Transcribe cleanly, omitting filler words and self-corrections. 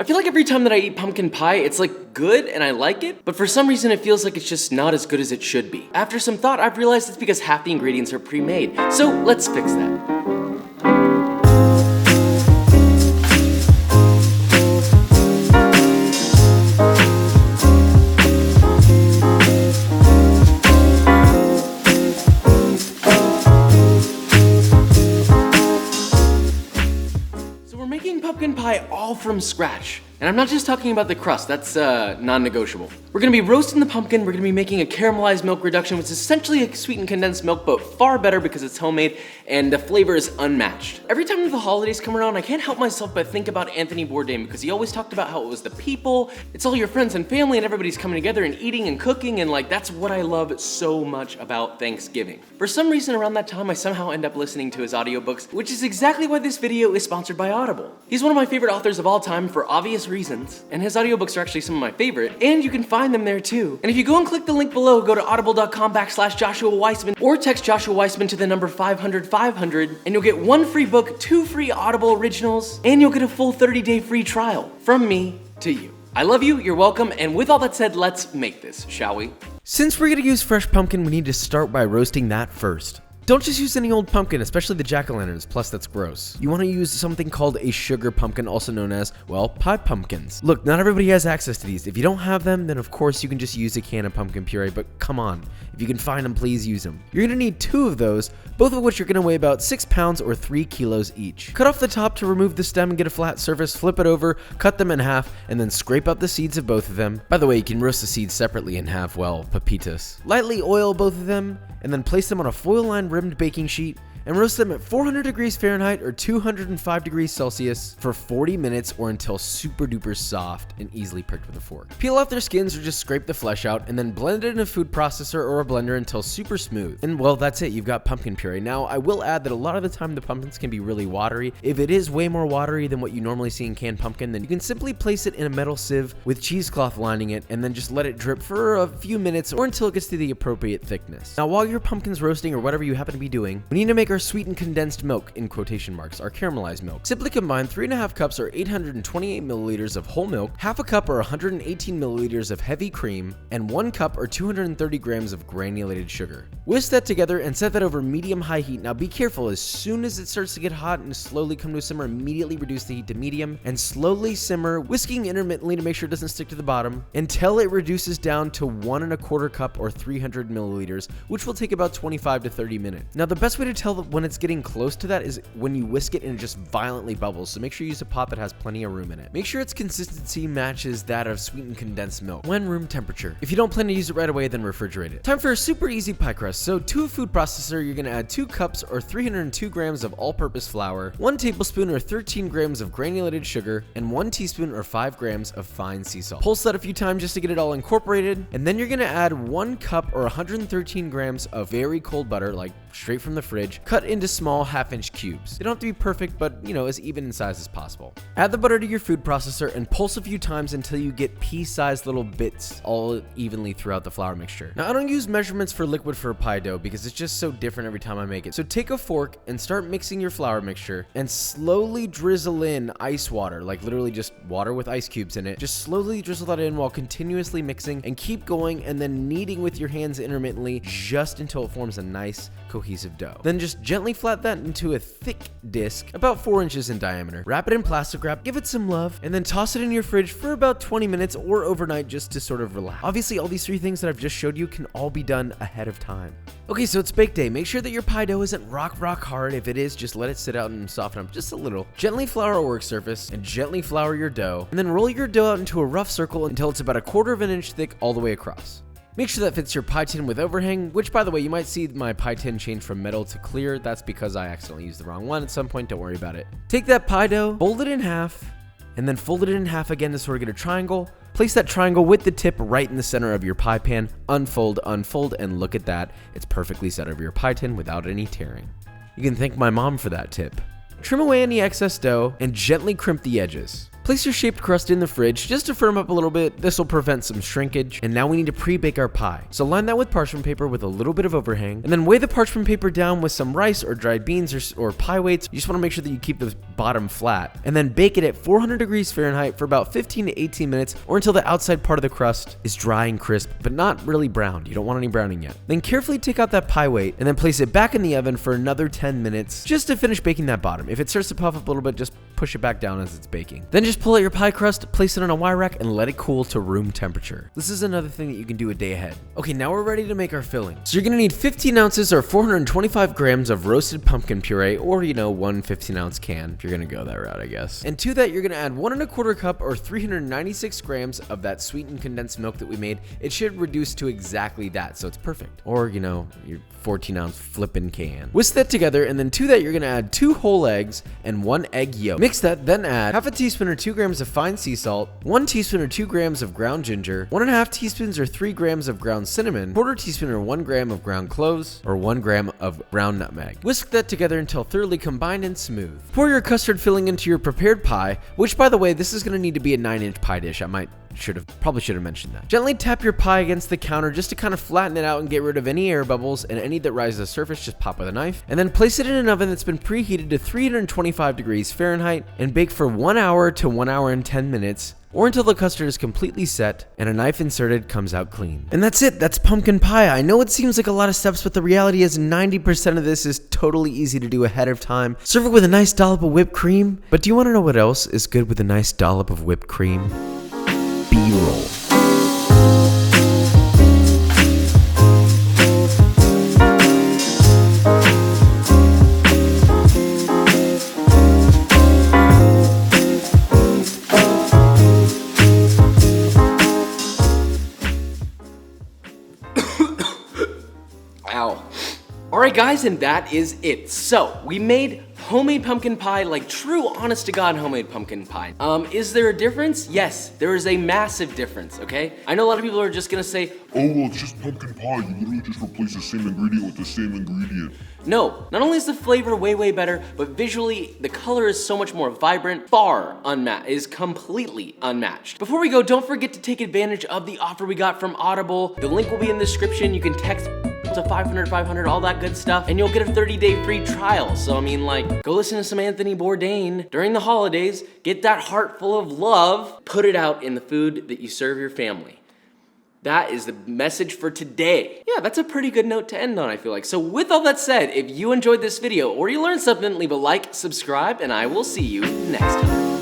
I feel like every time that I eat pumpkin pie, it's like good and I like it, but for some reason it feels like it's just not as good as it should be. After some thought, I've realized it's because half the ingredients are pre-made. So let's fix that. Pumpkin pie all from scratch. And I'm not just talking about the crust, that's non-negotiable. We're gonna be roasting the pumpkin, we're gonna be making a caramelized milk reduction, which is essentially a sweetened condensed milk, but far better because it's homemade and the flavor is unmatched. Every time the holidays come around, I can't help myself but think about Anthony Bourdain because he always talked about how it was the people, it's all your friends and family and everybody's coming together and eating and cooking, and like that's what I love so much about Thanksgiving. For some reason around that time, I somehow end up listening to his audiobooks, which is exactly why this video is sponsored by Audible. He's one of my favorite authors of all time for obvious reasons, and his audiobooks are actually some of my favorite, and you can find them there too. And if you go and click the link below, go to audible.com/Joshua Weissman, or text Joshua Weissman to the number 500-500, and you'll get 1 free book, 2 free Audible originals, and you'll get a full 30-day free trial from me to you. I love you, you're welcome, and with all that said, let's make this, shall we? Since we're gonna use fresh pumpkin, we need to start by roasting that first. Don't just use any old pumpkin, especially the jack-o'-lanterns, plus that's gross. You want to use something called a sugar pumpkin, also known as, well, pie pumpkins. Look, not everybody has access to these. If you don't have them, then of course you can just use a can of pumpkin puree, but come on. If you can find them, please use them. You're gonna need 2 of those, both of which are gonna weigh about 6 pounds or 3 kilos each. Cut off the top to remove the stem and get a flat surface, flip it over, cut them in half, and then scrape out the seeds of both of them. By the way, you can roast the seeds separately and have, well, pepitas. Lightly oil both of them, and then place them on a foil-lined rimmed baking sheet and roast them at 400 degrees Fahrenheit or 205 degrees Celsius for 40 minutes or until super duper soft and easily pricked with a fork. Peel off their skins or just scrape the flesh out and then blend it in a food processor or a blender until super smooth. And well, that's it, you've got pumpkin puree. Now, I will add that a lot of the time the pumpkins can be really watery. If it is way more watery than what you normally see in canned pumpkin, then you can simply place it in a metal sieve with cheesecloth lining it and then just let it drip for a few minutes or until it gets to the appropriate thickness. Now, while your pumpkin's roasting or whatever you happen to be doing, we need to make our sweetened condensed milk, in quotation marks, our caramelized milk. Simply combine 3.5 cups or 828 milliliters of whole milk, half a cup or 118 milliliters of heavy cream, and 1 cup or 230 grams of granulated sugar. Whisk that together and set that over medium-high heat. Now be careful, as soon as it starts to get hot and slowly come to a simmer, immediately reduce the heat to medium and slowly simmer, whisking intermittently to make sure it doesn't stick to the bottom, until it reduces down to 1.25 cup or 300 milliliters, which will take about 25 to 30 minutes. Now the best way to tell when it's getting close to that is when you whisk it and it just violently bubbles, so make sure you use a pot that has plenty of room in it. Make sure its consistency matches that of sweetened condensed milk when room temperature. If you don't plan to use it right away, then refrigerate it. Time for a super easy pie crust. So to a food processor, you're gonna add 2 cups or 302 grams of all-purpose flour, 1 tablespoon or 13 grams of granulated sugar, and 1 teaspoon or 5 grams of fine sea salt. Pulse that a few times just to get it all incorporated, and then you're gonna add 1 cup or 113 grams of very cold butter, like straight from the fridge, cut into small 1/2-inch cubes. They don't have to be perfect, but you know, as even in size as possible. Add the butter to your food processor and pulse a few times until you get pea-sized little bits all evenly throughout the flour mixture. Now, I don't use measurements for liquid for a pie dough because it's just so different every time I make it. So take a fork and start mixing your flour mixture and slowly drizzle in ice water, like literally just water with ice cubes in it. Just slowly drizzle that in while continuously mixing and keep going, and then kneading with your hands intermittently just until it forms a nice cohesive dough. Then just gently flat that into a thick disc about 4 inches in diameter. Wrap it in plastic wrap, give it some love, and then toss it in your fridge for about 20 minutes or overnight just to sort of relax. Obviously, all these 3 things that I've just showed you can all be done ahead of time. Okay, so it's bake day. Make sure that your pie dough isn't rock hard. If it is, just let it sit out and soften up just a little. Gently flour a work surface and gently flour your dough, and then roll your dough out into a rough circle until it's about 1/4 inch thick all the way across. Make sure that fits your pie tin with overhang, which, by the way, you might see my pie tin change from metal to clear. That's because I accidentally used the wrong one at some point. Don't worry about it. Take that pie dough, fold it in half, and then fold it in half again to sort of get a triangle. Place that triangle with the tip right in the center of your pie pan. Unfold, and look at that. It's perfectly set over your pie tin without any tearing. You can thank my mom for that tip. Trim away any excess dough and gently crimp the edges. Place your shaped crust in the fridge just to firm up a little bit. This will prevent some shrinkage. And now we need to pre-bake our pie. So line that with parchment paper with a little bit of overhang, and then weigh the parchment paper down with some rice or dried beans or pie weights. You just want to make sure that you keep the bottom flat, and then bake it at 400 degrees Fahrenheit for about 15 to 18 minutes, or until the outside part of the crust is dry and crisp, but not really browned. You don't want any browning yet. Then carefully take out that pie weight and then place it back in the oven for another 10 minutes just to finish baking that bottom. If it starts to puff up a little bit, just push it back down as it's baking. Then just pull out your pie crust, place it on a wire rack, and let it cool to room temperature. This is another thing that you can do a day ahead. Okay, now we're ready to make our filling. So you're gonna need 15 ounces or 425 grams of roasted pumpkin puree, or one 15-ounce can if you're gonna go that route, I guess. And to that, you're gonna add 1 1/4 cup or 396 grams of that sweetened condensed milk that we made. It should reduce to exactly that, so it's perfect. Or your 14-ounce flippin' can. Whisk that together, and then to that, you're gonna add 2 whole eggs and 1 egg yolk. Mix that, then add half a teaspoon or 2 grams of fine sea salt, 1 teaspoon or 2 grams of ground ginger, 1.5 teaspoons or 3 grams of ground cinnamon, 1/4 teaspoon or 1 gram of ground cloves, or 1 gram of ground nutmeg. Whisk that together until thoroughly combined and smooth. Pour your custard filling into your prepared pie, which, by the way, this is gonna need to be a 9-inch pie dish. Probably should have mentioned that. Gently tap your pie against the counter just to kind of flatten it out and get rid of any air bubbles, and any that rise to the surface, just pop with a knife. And then place it in an oven that's been preheated to 325 degrees Fahrenheit and bake for 1 hour to 1 hour and 10 minutes, or until the custard is completely set and a knife inserted comes out clean. And that's it, that's pumpkin pie. I know it seems like a lot of steps, but the reality is 90% of this is totally easy to do ahead of time. Serve it with a nice dollop of whipped cream. But do you want to know what else is good with a nice dollop of whipped cream? B-roll. Ow. Alright guys, and that is it. So, we made homemade pumpkin pie, like true honest to God homemade pumpkin pie. Is there a difference? Yes, there is a massive difference, okay? I know a lot of people are just gonna say, oh, well, it's just pumpkin pie. You literally just replace the same ingredient with the same ingredient. No, not only is the flavor way better, but visually the color is so much more vibrant, is completely unmatched. Before we go, don't forget to take advantage of the offer we got from Audible. The link will be in the description. You can text to 500, all that good stuff, and you'll get a 30-day free trial. So I mean, like, go listen to some Anthony Bourdain during the holidays, get that heart full of love, put it out in the food that you serve your family. That is the message for today. Yeah, that's a pretty good note to end on, I feel like. So with all that said, if you enjoyed this video or you learned something, leave a like, subscribe, and I will see you next time.